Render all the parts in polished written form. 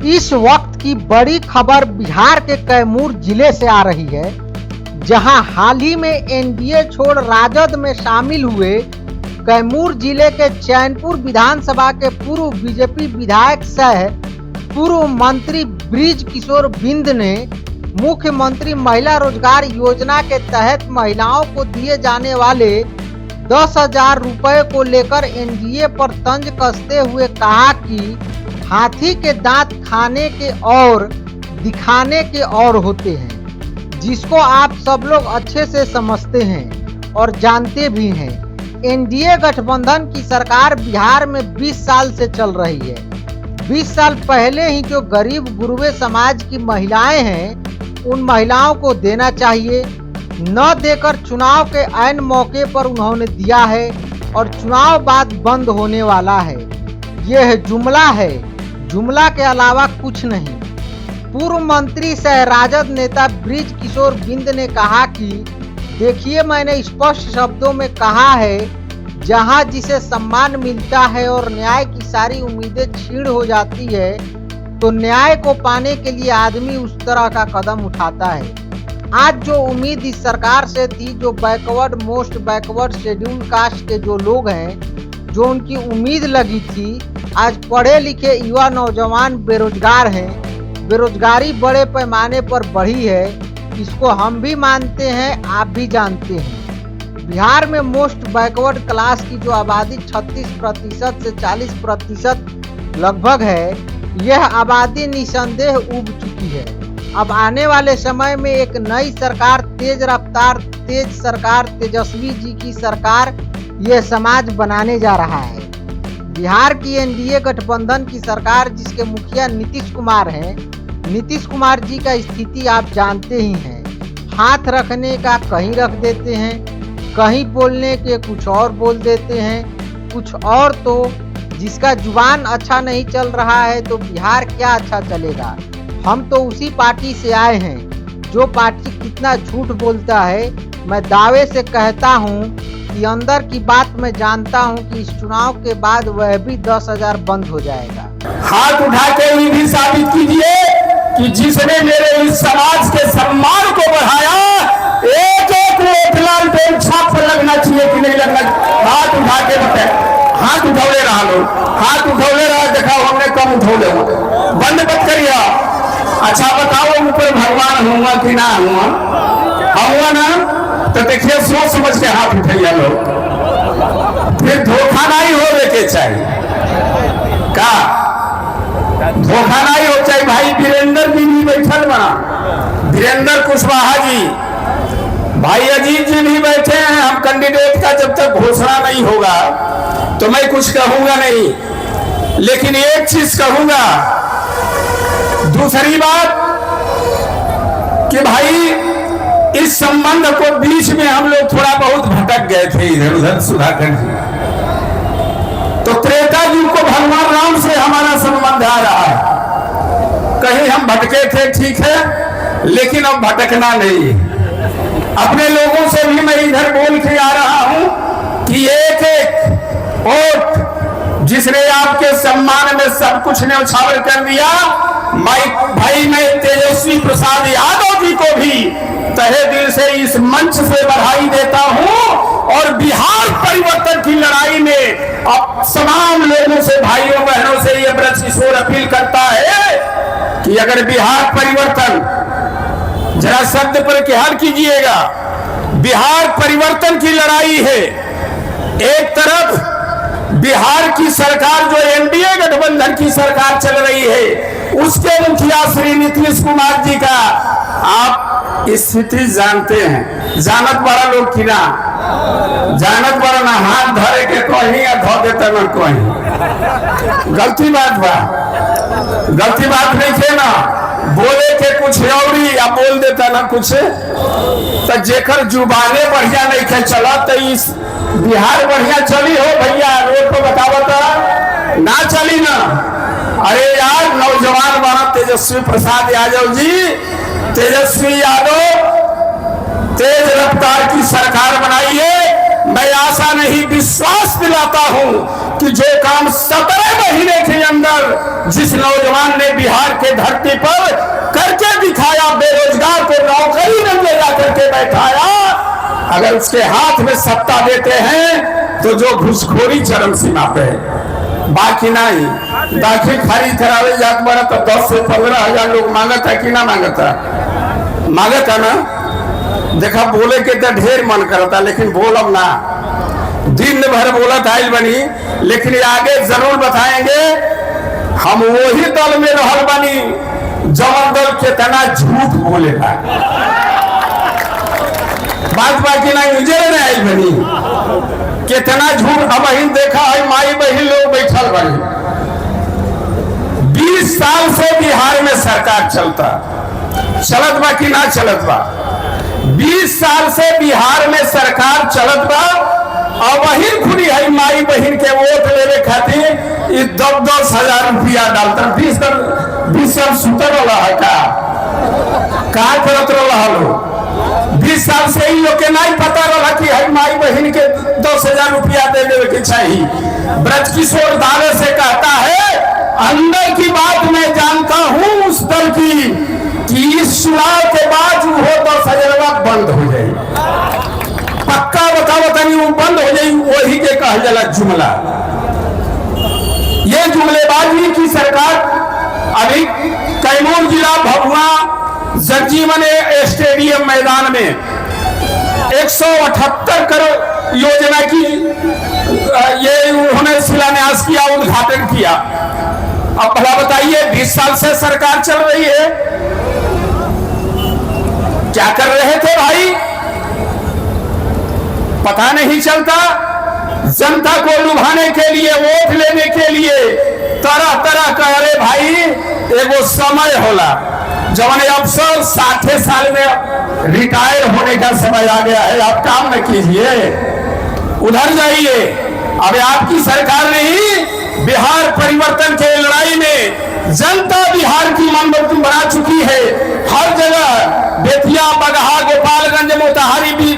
इस वक्त की बड़ी खबर बिहार के कैमूर जिले से आ रही है, जहां हाल ही में एनडीए छोड़ राजद में शामिल हुए कैमूर जिले के चैनपुर विधानसभा के पूर्व बीजेपी विधायक सह पूर्व मंत्री ब्रिज किशोर बिंद ने मुख्यमंत्री महिला रोजगार योजना के तहत महिलाओं को दिए जाने वाले 10,000 रुपए को लेकर एनडीए पर तंज कसते हुए कहा कि हाथी के दांत खाने के और दिखाने के और होते हैं, जिसको आप सब लोग अच्छे से समझते हैं और जानते भी हैं। एनडीए गठबंधन की सरकार बिहार में 20 साल से चल रही है। 20 साल पहले ही जो गरीब गुरबे समाज की महिलाएं हैं, उन महिलाओं को देना चाहिए, न देकर चुनाव के ऐन मौके पर उन्होंने दिया है और चुनाव बाद बंद होने वाला है। यह जुमला है, जुमला के अलावा कुछ नहीं। पूर्व मंत्री सह राजद नेता ब्रिज किशोर बिंद ने कहा कि देखिए, मैंने स्पष्ट शब्दों में कहा है, जहां जिसे सम्मान मिलता है और न्याय की सारी उम्मीदें छीड़ हो जाती है, तो न्याय को पाने के लिए आदमी उस तरह का कदम उठाता है। आज जो उम्मीद इस सरकार से थी, जो backward most backward schedule caste के जो लोग हैं, जो उनकी उम्मीद लगी थी, आज पढ़े लिखे युवा नौजवान बेरोजगार हैं। बेरोजगारी बड़े पैमाने पर बढ़ी है, इसको हम भी मानते हैं, आप भी जानते हैं। बिहार में मोस्ट बैकवर्ड क्लास की जो आबादी 36% से 40% लगभग है, यह आबादी निसंदेह उब चुकी है। अब आने वाले समय में एक नई सरकार, तेज रफ्तार तेज सरकार, तेजस्वी जी की सरकार यह समाज बनाने जा रहा है। बिहार की एनडीए गठबंधन की सरकार, जिसके मुखिया नीतीश कुमार हैं, नीतीश कुमार जी का स्थिति आप जानते ही हैं। हाथ रखने का कहीं रख देते हैं, कहीं बोलने के कुछ और बोल देते हैं, कुछ और। तो जिसका जुबान अच्छा नहीं चल रहा है, तो बिहार क्या अच्छा चलेगा। हम तो उसी पार्टी से आए हैं जो पार्टी कितना झूठ बोलता है। मैं दावे से कहता हूं कि अंदर की बात मैं जानता हूं कि इस चुनाव के बाद वह भी 10,000 बंद हो जाएगा। हाथ उठा के ये भी साबित कीजिए कि जिसने मेरे इस समाज के सम्मान को बढ़ाया, एक एक वोट लालटेन छाप पर लगना चाहिए कि नहीं लगना। हाथ उठा के बताए, हाथ उठौले रहा लोग, हाथ उठौले रहा। देखा हमने कम उठौले, बंद मत करिए। अच्छा बताओ, ऊपर भगवान हुआ कि ना हुआ? हुआ ना? तो देखिए, सोच समझ के हाथ उठाइए लोग, फिर धोखा नहीं होने के चाहिए। का धोखा नहीं हो चाहिए। भाई वीरेंद्र जी भी बैठल बना, वीरेंद्र कुशवाहा जी, भाई अजीत जी भी बैठे हैं। हम कैंडिडेट का जब तक घोषणा नहीं होगा तो मैं कुछ कहूंगा नहीं, लेकिन एक चीज कहूंगा। दूसरी बात कि भाई इस संबंध को बीच में हम लोग थोड़ा बहुत भटक गए थे इधर उधर। सुधाकर जी, तो त्रेता युग को भगवान राम से हमारा संबंध आ रहा है। कहीं हम भटके थे, ठीक है, लेकिन अब भटकना नहीं। अपने लोगों से भी मैं इधर बोल के आ रहा हूं कि एक एक वोट जिसने आपके सम्मान में सब कुछ न्यौछावर कर दिया, भाई मैं तेजस्वी प्रसाद यादव जी को भी तहे दिल से इस मंच से बधाई देता हूं। और बिहार परिवर्तन की लड़ाई में अब तमाम लोगों से, भाइयों बहनों से ये ब्रज किशोर अपील करता है कि अगर बिहार परिवर्तन, जरा शब्द पर ख्याल कीजिएगा, बिहार परिवर्तन की लड़ाई है। एक तरफ बिहार की सरकार जो एनडीए गठबंधन की सरकार चल रही है, उसके मुखिया श्री नीतीश कुमार जी का आप स्थिति जानते हैं। जानत बड़ा लोग की ना जानत बड़ा ना, हाथ धरे के कहीं या धो देता ना कहीं। गलती बात बा, गलती बात नहीं थे ना। बोले के कुछ और या बोल देता ना कुछ। तो जेकर जुबाने बढ़िया नहीं खे चला, तो इस बिहार बढ़िया चली हो भैया? रोड पर बतावता ना चली ना। अरे यार, नौजवान बना तेजस्वी प्रसाद यादव जी, तेजस्वी यादव तेज रफ्तार की सरकार बनाई है। मैं आशा नहीं विश्वास दिलाता हूं कि जो काम 17 महीने के अंदर जिस नौजवान ने बिहार के धरती पर करके दिखाया, बेरोजगार को नौकरी में ले जाकर के बैठाया, अगर उसके हाथ में सत्ता देते हैं तो जो घुसखोरी चरम सीमा पे है। बाकी नहीं, दाखिल खारिज करावे जात बड़ा तो 10 से 15 हजार लोग मांगता है कि ना मांगता? मांगता ना। देखा बोले के तो ढेर मन करता, लेकिन बोलब ना, दिन भर बोलत आइल बनी, लेकिन आगे जरूर बताएंगे हम वही दल में रहल बनी जवन दल कितना झूठ बोलेगा। बात बाकी नहीं उजड़ में आइल बनी कितना झूठ। अब ही देखा है माई बहन लोग बैठल बनी, 20 साल से बिहार में सरकार चलत बा कि ना चलत बा? 20 साल से बिहार में सरकार चलत बा, और वही खुली है माई बहन के वोट लेने खातिर 10-10 हजार रुपया डालता। 20 साल सुतर वाला है का करत रहा लोग? 20 साल से ही लोग के नहीं पता रहा कि है माई बहन के 10,000 रुपया दे देवे के चाहिए। ब्रजकिशोर दावे से कहता है, अंदर की बात मैं जानता हूं उस दल की कि इस चुनाव के बाद वो 10,000 बंद हो जाए। पक्का बताओ तनी वो बंद हो जाए, वही के कहा जाला जुमला। ये जुमलेबाजी की सरकार अभी कैमूर जिला भभुआ जगजीवन स्टेडियम मैदान में 178 करोड़ योजना की ये उन्होंने शिलान्यास किया, उद्घाटन किया। अब भला बताइए 20 साल से सरकार चल रही है, क्या कर रहे थे भाई? पता नहीं चलता। जनता को लुभाने के लिए, वोट लेने के लिए तरह तरह का, अरे भाई एगो समय होला जब अफसर 60 साल में रिटायर होने का समय आ गया है, आप काम न कीजिए, उधर जाइए। अब आपकी सरकार नहीं, बिहार परिवर्तन के लड़ाई में जनता बिहार की मनमर्जी बना चुकी है। हर जगह बेतिया, बगहा, गोपालगंज, मोतिहारी भी,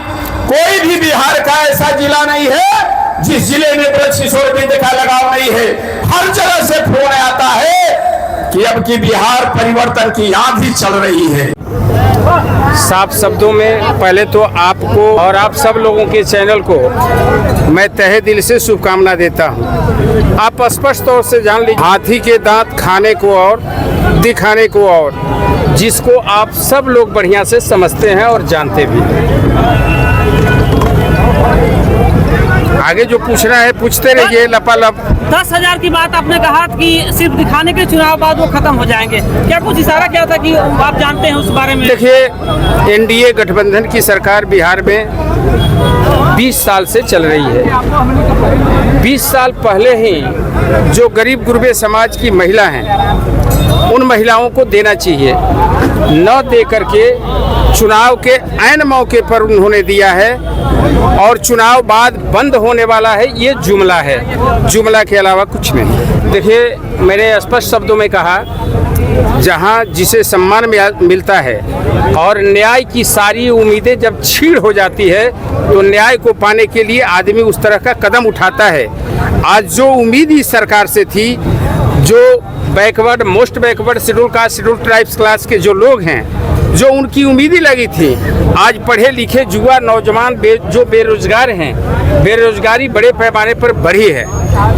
कोई भी बिहार का ऐसा जिला नहीं है जिस जिले में ब्रजकिशोर बिंद का लगाव नहीं है। हर जगह से फोन आता है कि अब की बिहार परिवर्तन की आंधी चल रही है। साफ शब्दों में पहले तो आपको और आप सब लोगों के चैनल को मैं तहे दिल से शुभकामना देता हूं। आप स्पष्ट तौर से जान लीजिए, हाथी के दांत खाने को और दिखाने को और, जिसको आप सब लोग बढ़िया से समझते हैं और जानते भी हैं। आगे जो पूछना है पूछते रहिए लपालप। 10,000 की बात आपने कहा कि सिर्फ दिखाने के चुनाव बाद वो खत्म हो जाएंगे, क्या कुछ इशारा किया था कि आप जानते हैं उस बारे में? देखिए, एनडीए गठबंधन की सरकार बिहार में 20 साल से चल रही है। 20 साल पहले ही जो गरीब गुरबे समाज की महिला हैं, उन महिलाओं को देना चाहिए, न दे करके चुनाव के ऐन मौके पर उन्होंने दिया है, और चुनाव बाद बंद होने वाला है, ये जुमला है, जुमला के अलावा कुछ नहीं। देखिए, मैंने स्पष्ट शब्दों में कहा, जहां जिसे सम्मान मिलता है और न्याय की सारी उम्मीदें जब छीड़ हो जाती है, तो न्याय को पाने के लिए आदमी उस तरह का कदम उठाता है। आज जो उम्मीद इस सरकार से थी, जो backward, most backward, schedule caste, schedule tribes class के जो लोग हैं, जो उनकी उम्मीदें लगी थी, आज पढ़े लिखे युवा नौजवान जो बेरोजगार हैं, बेरोजगारी बड़े पैमाने पर बढ़ी है।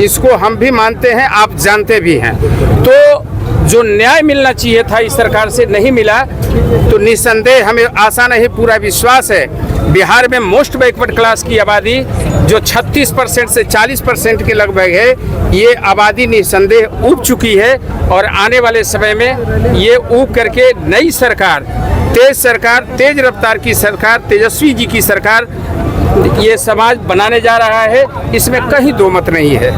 इसको हम भी मानते हैं, आप जानते भी हैं। तो जो न्याय मिलना चाहिए था इस सरकार से नहीं मिला, तो निस्संदेह हमें आशा नहीं, पूरा विश्वास है, बिहार में मोस्ट बैकवर्ड क्लास की आबादी जो 36% से 40% के लगभग है, ये आबादी निस्संदेह ऊब चुकी है, और आने वाले समय में ये ऊब करके नई सरकार, तेज रफ्तार की सरकार, तेजस्वी जी की सरकार ये समाज बनाने जा रहा है, इसमें कहीं दो मत नहीं है।